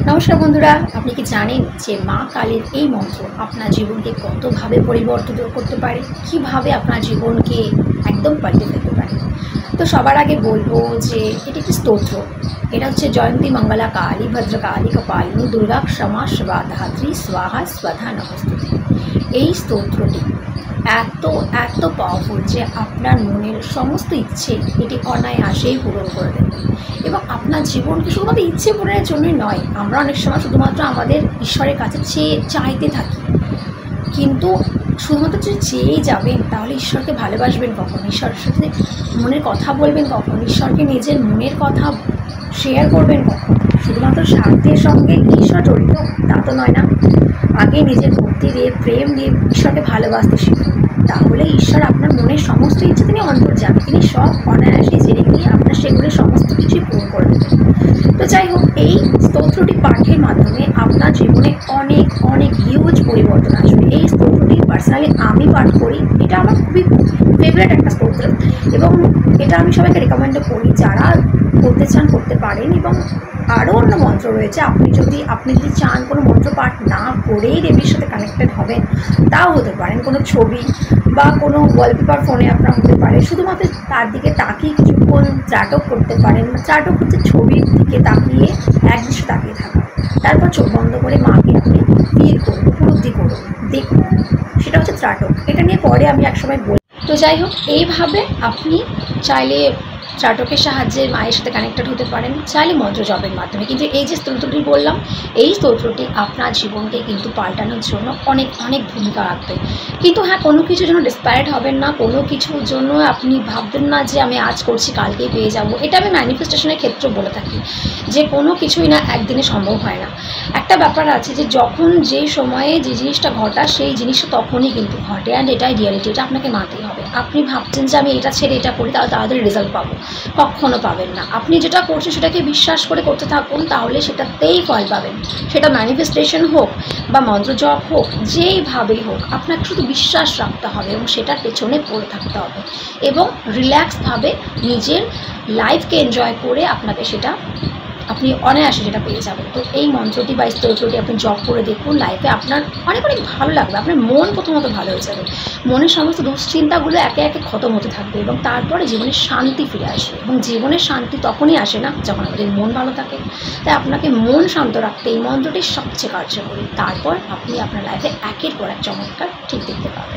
নমস্কার বন্ধুরা, আপনি কি জানেন যে মা কালীর এই মন্ত্র আপনার জীবনকে কতভাবে পরিবর্তিত করতে পারে, কিভাবে আপনার জীবনকে একদম পাল্টে ফেলতে পারে। তো সবার আগে বলবো যে এটি একটি স্তোত্র। এটা হচ্ছে জয়ন্তী মঙ্গলা কালী ভদ্রকালী কপালিনী দুর্গা ক্ষমা শিবা ধাত্রী স্বাহা স্বধা নমস্তুতে। এই স্তোত্রটি এত এত পাওয়ারফুল যে আপনার মনের সমস্ত ইচ্ছে এটি অনায়াসেই পূরণ করে দেবে এবং আপনার জীবনকে শুধুমাত্র ইচ্ছে পূরণের জন্যই নয়। আমরা অনেক সময় শুধুমাত্র আমাদের ঈশ্বরের কাছে চাইতে থাকি, কিন্তু শুধুমাত্র যদি চেয়েই যাবেন তাহলে ঈশ্বরকে ভালোবাসবেন কখন, ঈশ্বরের সাথে মনের কথা বলবেন কখন, ঈশ্বরকে নিজের মনের কথা শেয়ার করবেন কখন। শুধুমাত্র স্বার্থের সঙ্গে ঈশ্বর জড়িত তা তো নয় না। আগে নিজের ভক্তি দিয়ে, প্রেম দিয়ে ঈশ্বরকে ভালোবাসতে শিখুন, তাহলে ঈশ্বর আপনার মনের সমস্ত ইচ্ছে তিনি অন্তর্যামী, তিনি সব অনায়াসে জেনে গিয়ে আপনার সেগুলো সমস্ত কিছুই পূরণ করে দেবেন। তো যাই হোক, এই স্তোত্রটি পাঠের মাধ্যমে আপনার জীবনে অনেক অনেক হিউজ পরিবর্তন আসবে। এই স্তোত্রটি পার্সোনালি আমি পাঠ করি, এটা আমার খুবই ফেভারিট একটা স্তোত্র এবং এটা আমি সবাইকে রেকমেন্ডও করি। যারা করতে চান করতে পারেন এবং আরও অন্য মন্ত্র রয়েছে। আপনি যদি চান কোনো মন্ত্র পাঠ না করেই দেবীর সাথে কানেক্টেড হবেন, তাও হতে পারেন। কোনো ছবি বা কোনো ওয়ালপেপার ফোনে আপনার হতে পারে, শুধুমাত্র তার দিকে তাকিয়ে কিছুক্ষণ ত্রাটক করতে পারেন। ত্রাটক হচ্ছে ছবির দিকে তাকিয়ে একদৃশ্য তাকিয়ে থাকা, তারপর চোখ বন্ধ করে মাকে আপনি ফিল করুন, উপলব্ধি করুন, দেখুন, সেটা হচ্ছে ত্রাটক। এটা নিয়ে পরে আমি একসময় বলি। তো যাই হোক, এইভাবে আপনি চাইলে ত্রাটকের সাহায্যে মায়ের সাথে কানেক্টেড হতে পারেন, চাইলে মন্ত্র জপের মাধ্যমে। কিন্তু এই যে স্তোত্রটি বললাম, এই স্তোত্রটি আপনার জীবনকে কিন্তু পাল্টানোর জন্য অনেক অনেক ভূমিকা রাখবে। কিন্তু হ্যাঁ, কোনো কিছুর জন্য ডিসপারেট হবেন না, কোনো কিছুর জন্য আপনি ভাববেন না যে আমি আজ করছি কালকেই পেয়ে যাব। এটা আমি ম্যানিফেস্টেশনের ক্ষেত্রে বলে থাকি যে কোনো কিছুই না একদিনে সম্ভব হয় না। একটা ব্যাপার আছে যে যখন যেই সময়ে যে জিনিসটা ঘটা সেই জিনিসটা তখনই কিন্তু ঘটে, অ্যান্ড এটাই রিয়ালিটি, এটা আপনাকে মানতেই হবে। আপনি ভাবছেন যে আমি এটা ছেড়ে এটা করি তাহলে তাড়াতাড়ি রেজাল্ট পাবো, কখনো পাবেন না। আপনি যেটা করছেন সেটাকে বিশ্বাস করে করতে থাকুন, তাহলে সেটাতেই ফল পাবেন। সেটা ম্যানিফেস্টেশন হোক বা মন্ত্র জপ হোক, যেইভাবেই হোক, আপনাকে শুধু বিশ্বাস রাখতে হবে এবং সেটার পেছনে পড়ে থাকতে হবে এবং রিল্যাক্সভাবে নিজের লাইফকে এনজয় করে আপনাকে সেটা আপনি অনায়াসে যেটা পেয়ে যাবেন। তো এই মন্ত্রটি বা স্তোত্রটি আপনি জপ করে দেখুন, লাইফে আপনার অনেক অনেক ভালো লাগবে। আপনার মন প্রথমত ভালো হয়ে যাবে, মনের সমস্ত দুশ্চিন্তাগুলো একে একে খতম হতে থাকবে এবং তারপরে জীবনের শান্তি ফিরে আসবে। এবং জীবনের শান্তি তখনই আসে না যখন আমাদের মন ভালো থাকে। তাই আপনাকে মন শান্ত রাখতে এই মন্ত্রটি সবচেয়ে কার্যকরী। তারপর আপনি আপনার লাইফে একের পর এক চমৎকার ঠিক দেখতে পাবেন।